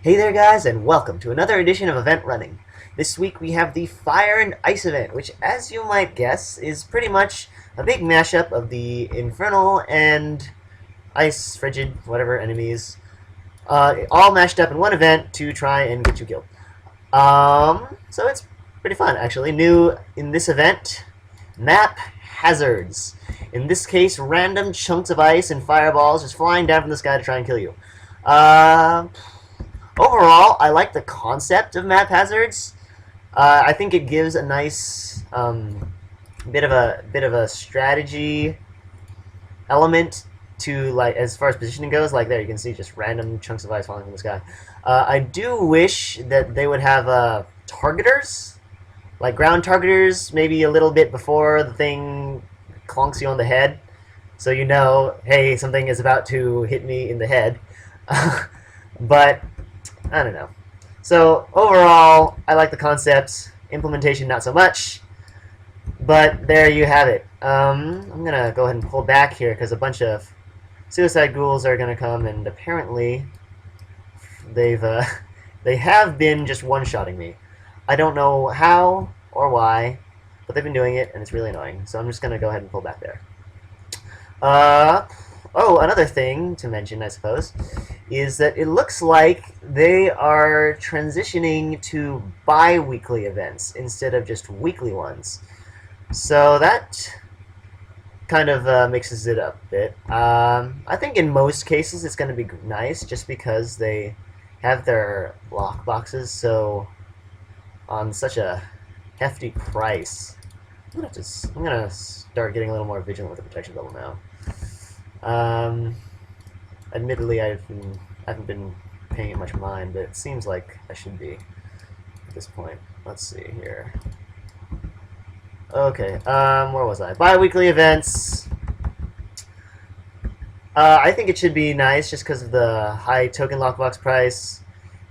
Hey there guys, and welcome to another edition of Event Running. This week we have the Fire and Ice event, which as you might guess is pretty much a big mashup of the Infernal and Ice, Frigid, whatever enemies, all mashed up in one event to try and get you killed. So it's pretty fun actually. New in this event, map hazards. In this case, random chunks of ice and fireballs just flying down from the sky to try and kill you. Overall, I like the concept of map hazards. I think it gives a nice bit of a strategy element to, like, as far as positioning goes. Like there, you can see just random chunks of ice falling from the sky. I do wish that they would have targeters, like ground targeters, maybe a little bit before the thing clonks you on the head, so you know, hey, something is about to hit me in the head. But I don't know. So overall, I like the concept. Implementation, not so much. But there you have it. I'm gonna go ahead and pull back here because a bunch of suicide ghouls are gonna come, and apparently they have been just one-shotting me. I don't know how or why, but they've been doing it, and it's really annoying. So I'm just gonna go ahead and pull back there. Oh, another thing to mention, I suppose, is that it looks like they are transitioning to bi-weekly events instead of just weekly ones. So that kind of mixes it up a bit. I think in most cases it's going to be nice just because they have their lock boxes so on such a hefty price. I'm gonna start getting a little more vigilant with the protection bubble now. Admittedly, I haven't been paying it much mind, but it seems like I should be at this point. Let's see here. Okay, where was I? Bi-weekly events. I think it should be nice just because of the high token lockbox price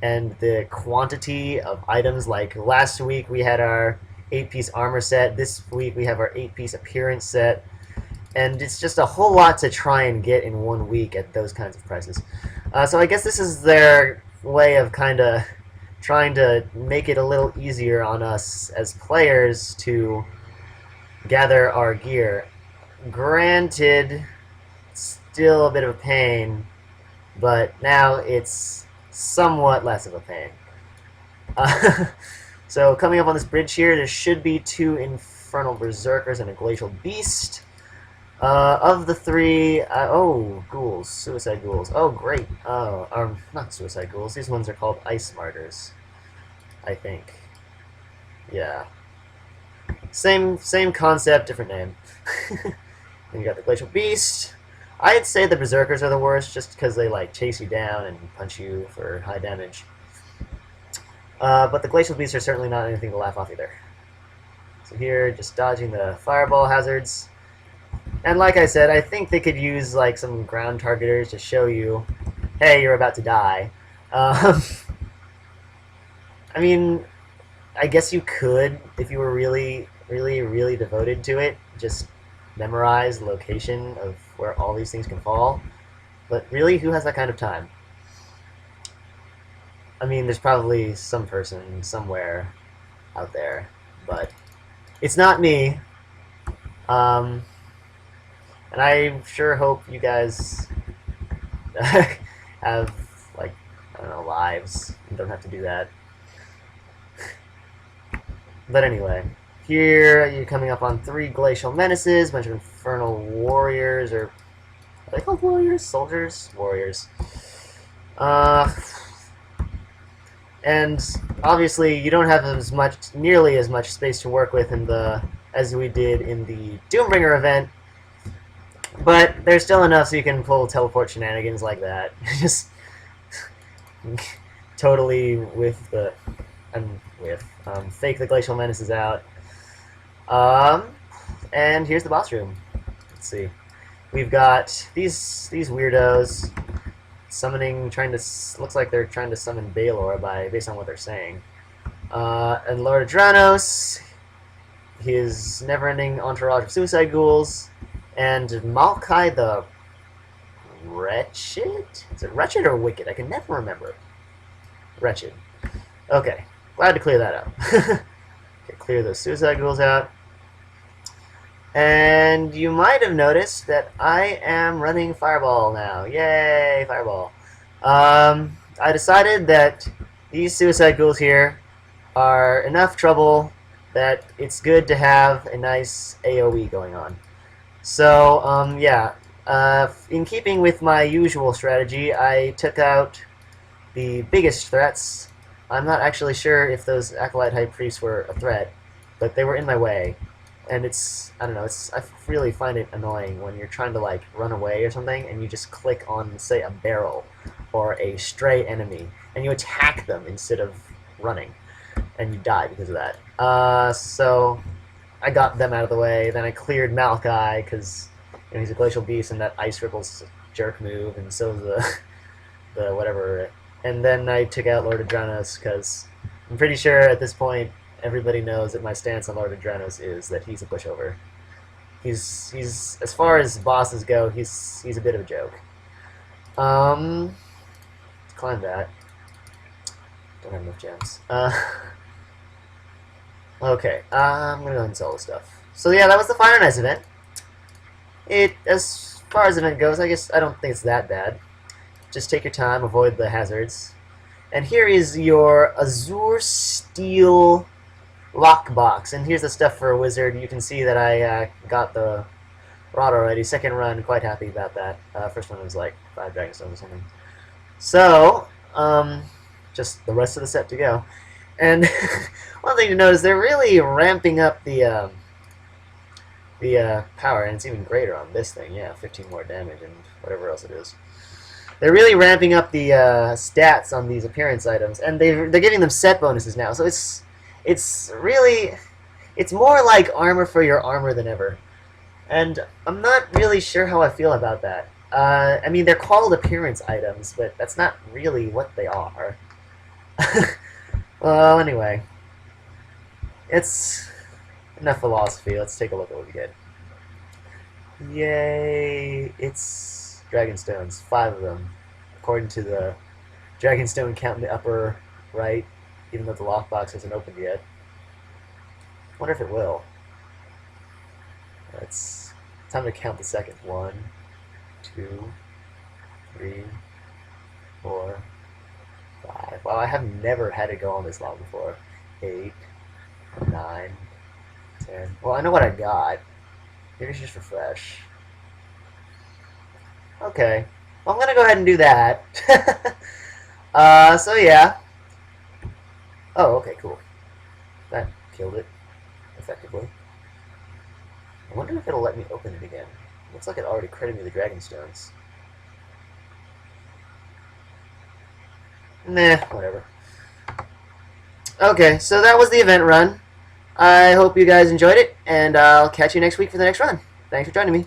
and the quantity of items. Like last week we had our 8-piece armor set. This week we have our 8-piece appearance set. And it's just a whole lot to try and get in 1 week at those kinds of prices. So I guess this is their way of kind of trying to make it a little easier on us as players to gather our gear. Granted, still a bit of a pain, but now it's somewhat less of a pain. So coming up on this bridge here, there should be 2 Infernal Berserkers and a Glacial Beast. Of the 3, oh, ghouls, suicide ghouls. Oh, great. Oh, not suicide ghouls. These ones are called ice martyrs, I think. Yeah. Same concept, different name. Then you got the Glacial Beast. I'd say the Berserkers are the worst, just because they like chase you down and punch you for high damage. But the Glacial Beasts are certainly not anything to laugh off either. So here, just dodging the fireball hazards. And like I said, I think they could use like some ground targeters to show you, hey, you're about to die. I mean, I guess you could, if you were really devoted to it, just memorize the location of where all these things can fall. But really, who has that kind of time? I mean, there's probably some person somewhere out there, but it's not me. And I sure hope you guys have, like, I don't know, lives and don't have to do that. But anyway, here you're coming up on 3 Glacial Menaces, a bunch of Infernal Warriors, or are they called Warriors? Soldiers? Warriors. And obviously you don't have nearly as much space to work with as we did in the Doombringer event. But there's still enough so you can pull teleport shenanigans like that. Just totally fake the Glacial Menaces out. And here's the boss room. Let's see. We've got these weirdos summoning, looks like they're trying to summon Baelor based on what they're saying. And Lord Adranos, his never-ending entourage of suicide ghouls. And Malkai the Wretched? Is it Wretched or Wicked? I can never remember. wretched. Okay, glad to clear that out. Okay, clear those suicide ghouls out. And you might have noticed that I am running Fireball now. Yay, Fireball. I decided that these suicide ghouls here are enough trouble that it's good to have a nice AoE going on. So, yeah, in keeping with my usual strategy, I took out the biggest threats. I'm not actually sure if those Acolyte High Priests were a threat, but they were in my way. And I don't know, I really find it annoying when you're trying to, like, run away or something, and you just click on, say, a barrel or a stray enemy, and you attack them instead of running, and you die because of that. So I got them out of the way, then I cleared Malachi, because he's a glacial beast, and that Ice Ripple's a jerk move, and so is the whatever. And then I took out Lord Adranos, because I'm pretty sure at this point everybody knows that my stance on Lord Adranos is that he's a pushover. He's as far as bosses go, he's a bit of a joke. Let's climb that. Don't have enough gems. Okay, I'm gonna go ahead and sell this stuff. So yeah, that was the Fire Nice event. As far as the event goes, I guess I don't think it's that bad. Just take your time, avoid the hazards. And here is your Azure Steel lockbox. And here's the stuff for a wizard. You can see that I got the rod already. Second run, quite happy about that. First one was like 5 Dragonstones or something. So, just the rest of the set to go. And one thing to note is they're really ramping up the power, and it's even greater on this thing. Yeah, 15 more damage and whatever else it is. They're really ramping up the stats on these appearance items, and they're giving them set bonuses now. So it's more like armor for your armor than ever, and I'm not really sure how I feel about that. I mean, they're called appearance items, but that's not really what they are. Well, anyway, it's enough philosophy. Let's take a look at what we get. Yay! It's Dragonstones, 5 of them, according to the Dragonstone count in the upper right, even though the lockbox hasn't opened yet. I wonder if it will. It's time to count the seconds. 1, 2, 3, 4, 5. Wow, I have never had it go on this long before. 8, 9, 10. Well, I know what I got. Maybe I should just refresh. Okay. Well, I'm going to go ahead and do that. So yeah. Oh, okay, cool. That killed it, effectively. I wonder if it'll let me open it again. Looks like it already credited me the Dragonstones. Nah, whatever. Okay, so that was the event run. I hope you guys enjoyed it, and I'll catch you next week for the next run. Thanks for joining me.